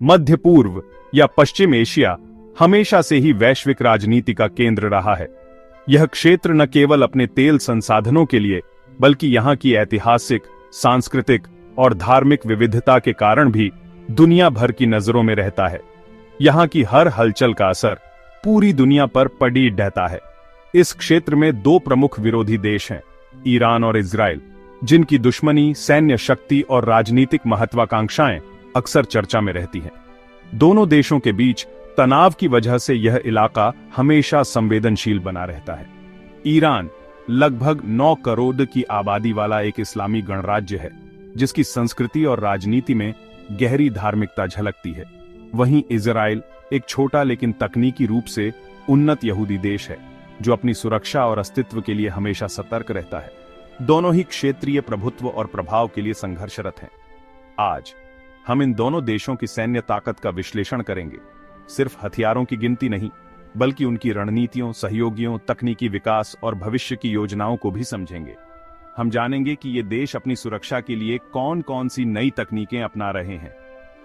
मध्य पूर्व या पश्चिम एशिया हमेशा से ही वैश्विक राजनीति का केंद्र रहा है। यह क्षेत्र न केवल अपने तेल संसाधनों के लिए बल्कि यहाँ की ऐतिहासिक, सांस्कृतिक और धार्मिक विविधता के कारण भी दुनिया भर की नजरों में रहता है। यहाँ की हर हलचल का असर पूरी दुनिया पर पड़ी रहता है। इस क्षेत्र में दो प्रमुख विरोधी देश हैं, ईरान और इजराइल, जिनकी दुश्मनी, सैन्य शक्ति और राजनीतिक महत्वाकांक्षाएं अक्सर चर्चा में रहती हैं। दोनों देशों के बीच तनाव की वजह से यह इलाका हमेशा संवेदनशील बना रहता है। ईरान लगभग 9 करोड़ की आबादी वाला एक इस्लामी गणराज्य है, जिसकी संस्कृति और राजनीति में गहरी धार्मिकता झलकती है। वहीं इजराइल एक छोटा लेकिन तकनीकी रूप से उन्नत यहूदी देश है, जो अपनी सुरक्षा और अस्तित्व के लिए हमेशा सतर्क रहता है। दोनों ही क्षेत्रीय प्रभुत्व और प्रभाव के लिए संघर्षरत हैं। आज हम इन दोनों देशों की सैन्य ताकत का विश्लेषण करेंगे, सिर्फ हथियारों की गिनती नहीं, बल्कि उनकी रणनीतियों, सहयोगियों, तकनीकी विकास और भविष्य की योजनाओं को भी समझेंगे। हम जानेंगे कि ये देश अपनी सुरक्षा के लिए कौन कौन सी नई तकनीकें अपना रहे हैं।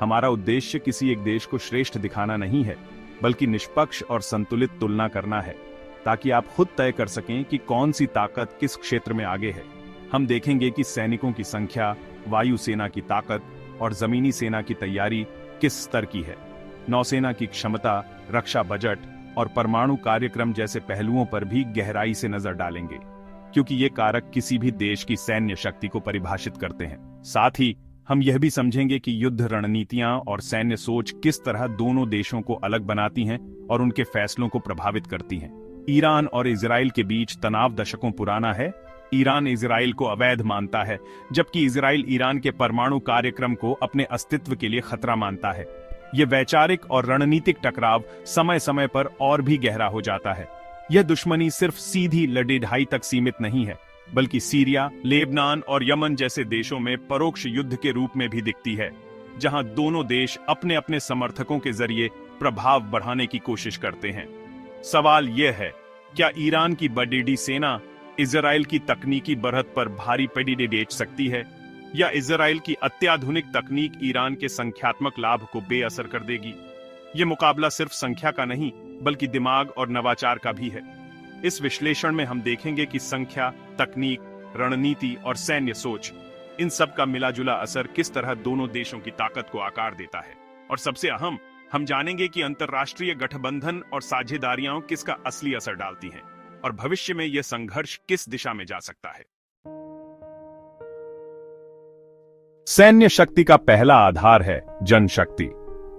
हमारा उद्देश्य किसी एक देश को श्रेष्ठ दिखाना नहीं है, बल्कि निष्पक्ष और संतुलित तुलना करना है, ताकि आप खुद तय कर सकें कि कौन सी ताकत किस क्षेत्र में आगे है। हम देखेंगे कि सैनिकों की संख्या, वायुसेना की ताकत और जमीनी सेना की तैयारी किस स्तर की है। नौसेना की क्षमता, रक्षा बजट और परमाणु कार्यक्रम जैसे पहलुओं पर भी गहराई से नजर डालेंगे, क्योंकि ये कारक किसी भी देश की सैन्य शक्ति को परिभाषित करते हैं। साथ ही हम यह भी समझेंगे कि युद्ध रणनीतियां और सैन्य सोच किस तरह दोनों देशों को अलग बनाती हैं और उनके फैसलों को प्रभावित करती हैं। ईरान और इजराइल के बीच तनाव दशकों पुराना है। ईरान इजराइल को अवैध मानता है, जबकि इजराइल ईरान के परमाणु कार्यक्रम को अपने अस्तित्व के लिए खतरा मानता है। यह वैचारिक और रणनीतिक टकराव समय समय पर और भी गहरा हो जाता है। यह दुश्मनी सिर्फ सीधी लड़ाई तक सीमित नहीं है, बल्कि सीरिया, लेबनान और यमन जैसे देशों में परोक्ष युद्ध के रूप में भी दिखती है, जहां दोनों देश अपने अपने समर्थकों के जरिए प्रभाव बढ़ाने की कोशिश करते हैं। सवाल यह है, क्या ईरान की बड़ी सेना इजराइल की तकनीकी बढ़त पर भारी पड़ी बेच सकती है, या इजराइल की अत्याधुनिक तकनीक ईरान के संख्यात्मक लाभ को बेअसर कर देगी? यह मुकाबला सिर्फ संख्या का नहीं, बल्कि दिमाग और नवाचार का भी है। इस विश्लेषण में हम देखेंगे कि संख्या, तकनीक, रणनीति और सैन्य सोच, इन सब का मिलाजुला असर किस तरह दोनों देशों की ताकत को आकार देता है। और सबसे अहम, हम जानेंगे कि अंतर्राष्ट्रीय गठबंधन और साझेदारियां किसका असली असर डालती हैं, और भविष्य में यह संघर्ष किस दिशा में जा सकता है। सैन्य शक्ति का पहला आधार है जनशक्ति।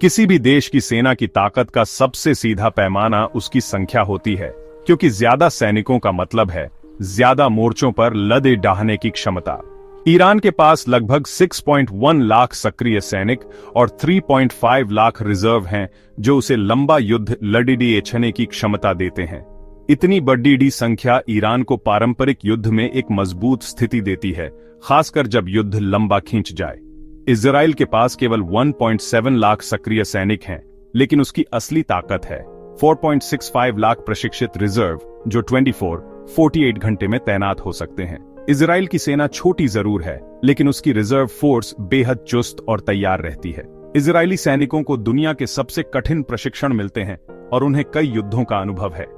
किसी भी देश की सेना की ताकत का सबसे सीधा पैमाना उसकी संख्या होती है, क्योंकि ज्यादा सैनिकों का मतलब है ज्यादा मोर्चों पर लड़े डाहने की क्षमता। ईरान के पास लगभग 6.1 लाख सक्रिय सैनिक और 3.5 लाख रिजर्व हैं, जो उसे लंबा युद्ध लड़ने की क्षमता देते हैं। इतनी बड़ी संख्या ईरान को पारंपरिक युद्ध में एक मजबूत स्थिति देती है, खासकर जब युद्ध लंबा खींच जाए। इजराइल के पास केवल 1.7 लाख सक्रिय सैनिक हैं, लेकिन उसकी असली ताकत है 4.65 लाख प्रशिक्षित रिजर्व, जो 24-48 घंटे में तैनात हो सकते हैं। इजराइल की सेना छोटी जरूर है, लेकिन उसकी रिजर्व फोर्स बेहद चुस्त और तैयार रहती है। इजरायली सैनिकों को दुनिया के सबसे कठिन प्रशिक्षण मिलते हैं और उन्हें कई युद्धों का अनुभव है।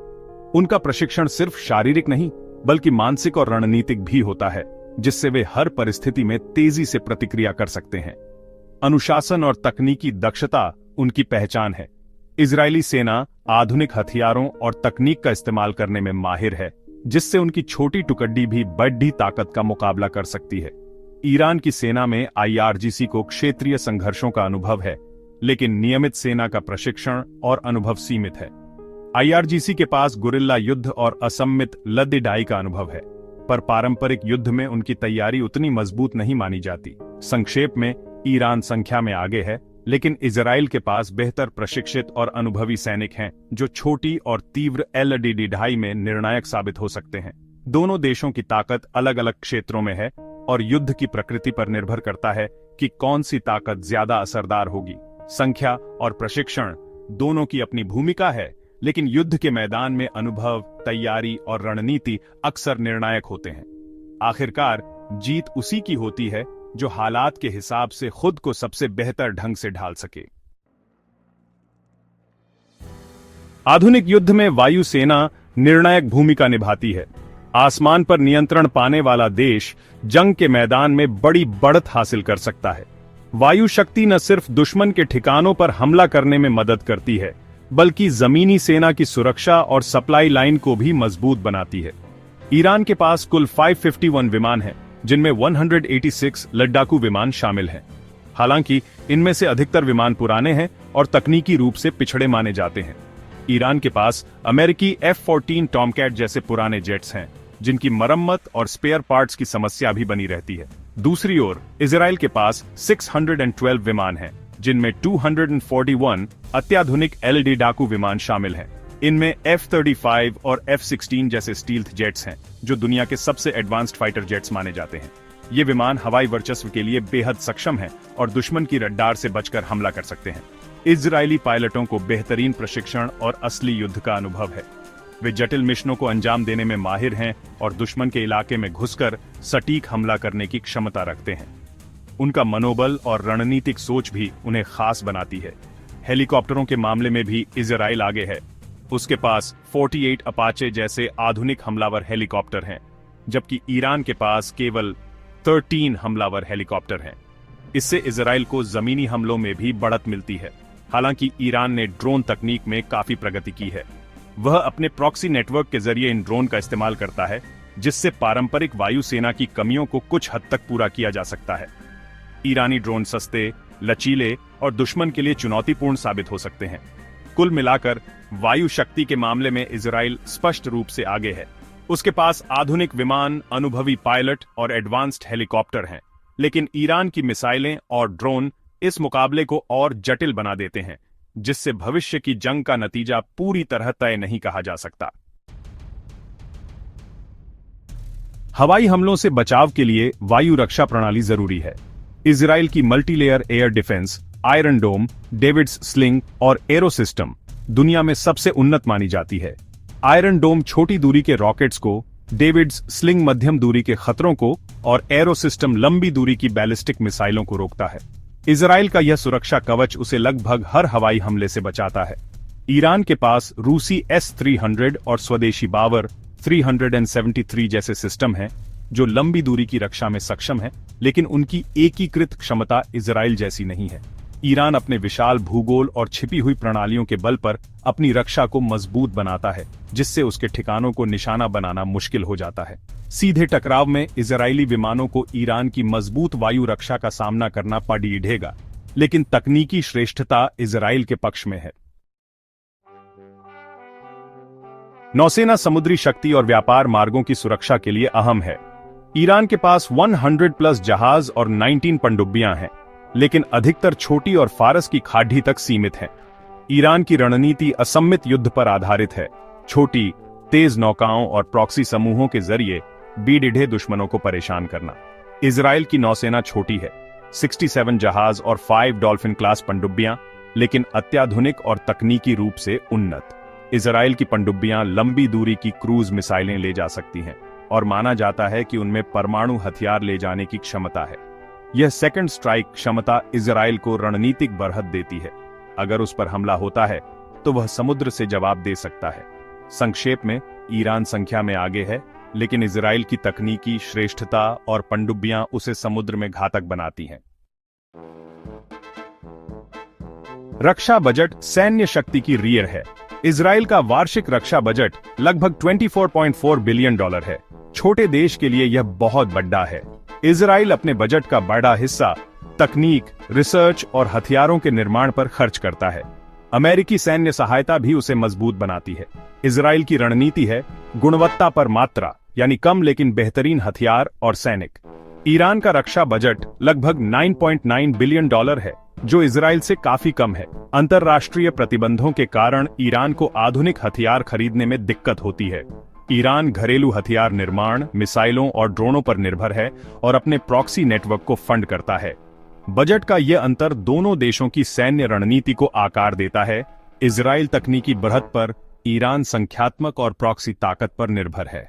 उनका प्रशिक्षण सिर्फ शारीरिक नहीं, बल्कि मानसिक और रणनीतिक भी होता है, जिससे वे हर परिस्थिति में तेजी से प्रतिक्रिया कर सकते हैं। अनुशासन और तकनीकी दक्षता उनकी पहचान है। इजरायली सेना आधुनिक हथियारों और तकनीक का इस्तेमाल करने में माहिर है, जिससे उनकी छोटी टुकड़ी भी बड़ी ताकत का मुकाबला कर सकती है। ईरान की सेना में IRGC को क्षेत्रीय संघर्षों का अनुभव है, लेकिन नियमित सेना का प्रशिक्षण और अनुभव सीमित है। IRGC के पास गुरिल्ला युद्ध और असम्मित लड़ाई का अनुभव है, पर पारंपरिक युद्ध में उनकी तैयारी उतनी मजबूत नहीं मानी जाती। संक्षेप में, ईरान संख्या में आगे है, लेकिन इजराइल के पास बेहतर प्रशिक्षित और अनुभवी सैनिक हैं, जो छोटी और तीव्र लड़ाई में निर्णायक साबित हो सकते हैं। दोनों देशों की ताकत अलग अलग क्षेत्रों में है, और युद्ध की प्रकृति पर निर्भर करता है कि कौन सी ताकत ज्यादा असरदार होगी। संख्या और प्रशिक्षण दोनों की अपनी भूमिका है, लेकिन युद्ध के मैदान में अनुभव, तैयारी और रणनीति अक्सर निर्णायक होते हैं। आखिरकार जीत उसी की होती है जो हालात के हिसाब से खुद को सबसे बेहतर ढंग से ढाल सके। आधुनिक युद्ध में वायुसेना निर्णायक भूमिका निभाती है। आसमान पर नियंत्रण पाने वाला देश जंग के मैदान में बड़ी बढ़त हासिल कर सकता है। वायु शक्ति न सिर्फ दुश्मन के ठिकानों पर हमला करने में मदद करती है, बल्कि जमीनी सेना की सुरक्षा और सप्लाई लाइन को भी मजबूत बनाती है। ईरान के पास कुल 551 विमान हैं, जिनमें 186 लड़ाकू विमान शामिल हैं। हालांकि इनमें से अधिकतर विमान पुराने हैं और तकनीकी रूप से पिछड़े माने जाते हैं। ईरान के पास अमेरिकी F-14 टॉमकैट जैसे पुराने जेट्स हैं, जिनकी मरम्मत और स्पेयर पार्ट्स की समस्या भी बनी रहती है। दूसरी ओर इजराइल के पास 612 विमान हैं, जिनमें 241 अत्याधुनिक LD डाकू विमान शामिल हैं। इनमें F-35 और F-16 जैसे स्टील्थ जेट्स हैं, जो दुनिया के सबसे एडवांस्ड फाइटर जेट्स माने जाते हैं। ये विमान हवाई वर्चस्व के लिए बेहद सक्षम हैं और दुश्मन की रडार से बचकर हमला कर सकते हैं। इजरायली पायलटों को बेहतरीन प्रशिक्षण और असली युद्ध का अनुभव है। वे जटिल मिशनों को अंजाम देने में माहिर हैं और दुश्मन के इलाके में घुसकर सटीक हमला करने की क्षमता रखते हैं। उनका मनोबल और रणनीतिक सोच भी उन्हें खास बनाती है। हेलीकॉप्टरों के मामले में भी इजराइल आगे है। उसके पास 48 अपाचे जैसे आधुनिक हमलावर हेलीकॉप्टर हैं, जबकि ईरान के पास केवल 13 हमलावर हेलीकॉप्टर हैं। इससे इजराइल को जमीनी हमलों में भी बढ़त मिलती है। हालांकि ईरान ने ड्रोन तकनीक में काफी प्रगति की है। वह अपने प्रॉक्सी नेटवर्क के जरिए इन ड्रोन का इस्तेमाल करता है, जिससे पारंपरिक वायुसेना की कमियों को कुछ हद तक पूरा किया जा सकता है। ईरानी ड्रोन सस्ते, लचीले और दुश्मन के लिए चुनौतीपूर्ण साबित हो सकते हैं। कुल मिलाकर वायु शक्ति के मामले में इजराइल स्पष्ट रूप से आगे है। उसके पास आधुनिक विमान, अनुभवी पायलट और एडवांस्ड हेलीकॉप्टर हैं, लेकिन ईरान की मिसाइलें और ड्रोन इस मुकाबले को और जटिल बना देते हैं, जिससे भविष्य की जंग का नतीजा पूरी तरह तय नहीं कहा जा सकता। हवाई हमलों से बचाव के लिए वायु रक्षा प्रणाली जरूरी है। इजराइल की मल्टीलेयर एयर डिफेंस, आयरन डोम, डेविड्स स्लिंग और एरो सिस्टम दुनिया में सबसे उन्नत मानी जाती है। आयरन डोम छोटी दूरी के रॉकेट्स को, डेविड्स स्लिंग मध्यम दूरी के खतरों को और एरो सिस्टम लंबी दूरी की बैलिस्टिक मिसाइलों को रोकता है। इजराइल का यह सुरक्षा कवच उसे लगभग हर हवाई हमले से बचाता है। ईरान के पास रूसी S-300 और स्वदेशी बावर 373 जैसे सिस्टम हैं, जो लंबी दूरी की रक्षा में सक्षम है, लेकिन उनकी एकीकृत क्षमता इजराइल जैसी नहीं है। ईरान अपने विशाल भूगोल और छिपी हुई प्रणालियों के बल पर अपनी रक्षा को मजबूत बनाता है, जिससे उसके ठिकानों को निशाना बनाना मुश्किल हो जाता है। सीधे टकराव में इजरायली विमानों को ईरान की मजबूत वायु रक्षा का सामना करना पड़ेगा, लेकिन तकनीकी श्रेष्ठता इजराइल के पक्ष में है। नौसेना समुद्री शक्ति और व्यापार मार्गों की सुरक्षा के लिए अहम है। ईरान के पास 100+ जहाज और 19 पनडुब्बियां हैं, लेकिन अधिकतर छोटी और फारस की खाड़ी तक सीमित हैं। ईरान की रणनीति असम्मित युद्ध पर आधारित है। छोटी, तेज नौकाओं और प्रॉक्सी समूहों के जरिए बीडिढे दुश्मनों को परेशान करना। इजराइल की नौसेना छोटी है, 67 जहाज और 5 डॉल्फिन क्लास पनडुब्बियां, लेकिन अत्याधुनिक और तकनीकी रूप से उन्नत। इजराइल की पनडुब्बियां लंबी दूरी की क्रूज मिसाइलें ले जा सकती हैं और माना जाता है कि उनमें परमाणु हथियार ले जाने की क्षमता है। यह सेकंड स्ट्राइक क्षमता इजराइल को रणनीतिक बढ़त देती है। अगर उस पर हमला होता है तो वह समुद्र से जवाब दे सकता है। संक्षेप में, ईरान संख्या में आगे है, लेकिन इजराइल की तकनीकी श्रेष्ठता और पनडुब्बियां उसे समुद्र में घातक बनाती हैं। रक्षा बजट सैन्य शक्ति की रीढ़ है। इजराइल का वार्षिक रक्षा बजट लगभग $24.4 बिलियन है। छोटे देश के लिए यह बहुत बड़ा है। इजराइल अपने बजट का बड़ा हिस्सा तकनीक, रिसर्च और हथियारों के निर्माण पर खर्च करता है। अमेरिकी सैन्य सहायता भी उसे मजबूत बनाती है। इजराइल की रणनीति है गुणवत्ता पर मात्रा, यानी कम लेकिन बेहतरीन हथियार और सैनिक। ईरान का रक्षा बजट लगभग $9.9 बिलियन है, जो इजराइल से काफी कम है। अंतर्राष्ट्रीय प्रतिबंधों के कारण ईरान को आधुनिक हथियार खरीदने में दिक्कत होती है। ईरान घरेलू हथियार निर्माण, मिसाइलों और ड्रोनों पर निर्भर है और अपने प्रॉक्सी नेटवर्क को फंड करता है। बजट का यह अंतर दोनों देशों की सैन्य रणनीति को आकार देता है। इजराइल तकनीकी बढ़त पर, ईरान संख्यात्मक और प्रॉक्सी ताकत पर निर्भर है।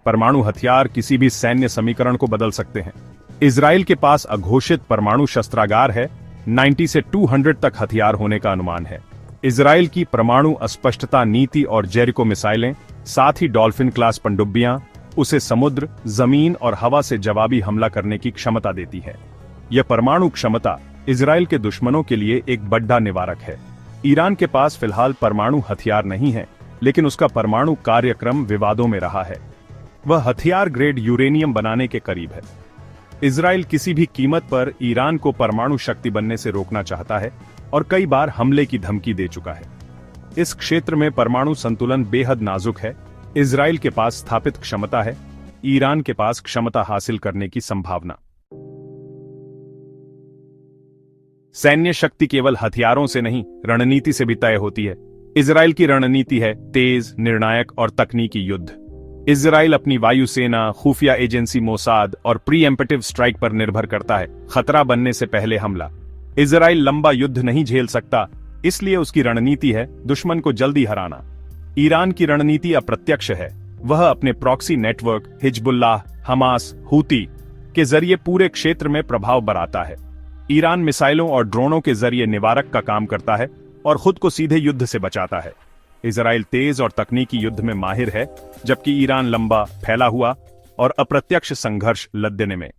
परमाणु हथियार किसी भी सैन्य समीकरण को बदल सकते हैं। इजराइल के पास अघोषित परमाणु शस्त्रागार है, 90 से 200 तक हथियार होने का अनुमान है। इजराइल की परमाणु अस्पष्टता नीति और जेरिको मिसाइलें, साथ ही डॉल्फिन क्लास पनडुब्बियां उसे समुद्र, जमीन और हवा से जवाबी हमला करने की क्षमता देती है। यह परमाणु क्षमता इजराइल के दुश्मनों के लिए एक बड़ा निवारक है। ईरान के पास फिलहाल परमाणु हथियार नहीं है, लेकिन उसका परमाणु कार्यक्रम विवादों में रहा है। वह हथियार ग्रेड यूरेनियम बनाने के करीब है। इजराइल किसी भी कीमत पर ईरान को परमाणु शक्ति बनने से रोकना चाहता है और कई बार हमले की धमकी दे चुका है। इस क्षेत्र में परमाणु संतुलन बेहद नाजुक है। इजराइल के पास स्थापित क्षमता है, ईरान के पास क्षमता हासिल करने की संभावना। सैन्य शक्ति केवल हथियारों से नहीं, रणनीति से भी तय होती है। इजराइल की रणनीति है तेज, निर्णायक और तकनीकी युद्ध। इजराइल अपनी वायुसेना, खुफिया एजेंसी मोसाद और प्रीएम्प्टिव स्ट्राइक पर निर्भर करता है। खतरा बनने से पहले हमला। इजराइल लंबा युद्ध नहीं झेल सकता, इसलिए उसकी रणनीति है दुश्मन को जल्दी हराना। ईरान की रणनीति अप्रत्यक्ष है। वह अपने proxy network Hezbollah, Hamas, Houthi के जरिए पूरे क्षेत्र में प्रभाव बढ़ाता है। ईरान मिसाइलों और ड्रोनों के जरिए निवारक का काम करता है और खुद को सीधे युद्ध से बचाता है। इजराइल तेज और तकनीकी युद्ध में माहिर है, जबकि ईरान लंबा, फैला हुआ और अप्रत्यक्ष संघर्ष लड़ने में।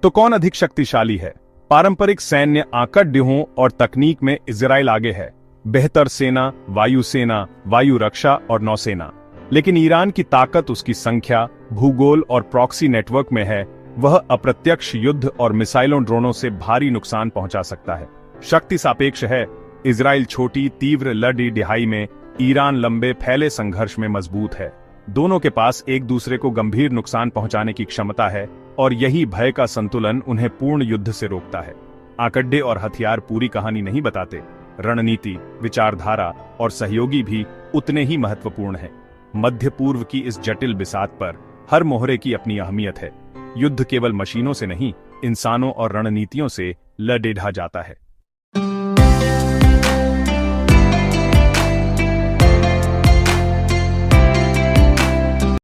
तो कौन अधिक शक्तिशाली है? पारंपरिक सैन्य आंकड़ों और तकनीक में इजराइल आगे है। बेहतर सेना, वायुसेना, वायु रक्षा और नौसेना। लेकिन ईरान की ताकत उसकी संख्या, भूगोल और प्रॉक्सी नेटवर्क में है। वह अप्रत्यक्ष युद्ध और मिसाइलों, ड्रोनों से भारी नुकसान पहुंचा सकता है। शक्ति सापेक्ष है। इजराइल छोटी, तीव्र लड़ी डिहाई में, ईरान लंबे, फैले संघर्ष में मजबूत है। दोनों के पास एक दूसरे को गंभीर नुकसान पहुंचाने की क्षमता है और यही भय का संतुलन उन्हें पूर्ण युद्ध से रोकता है। आंकड़े और हथियार पूरी कहानी नहीं बताते। रणनीति, विचारधारा और सहयोगी भी उतने ही महत्वपूर्ण हैं। मध्य पूर्व की इस जटिल बिसात पर हर मोहरे की अपनी अहमियत है। युद्ध केवल मशीनों से नहीं, इंसानों और रणनीतियों से लड़ेढ़ा जाता है।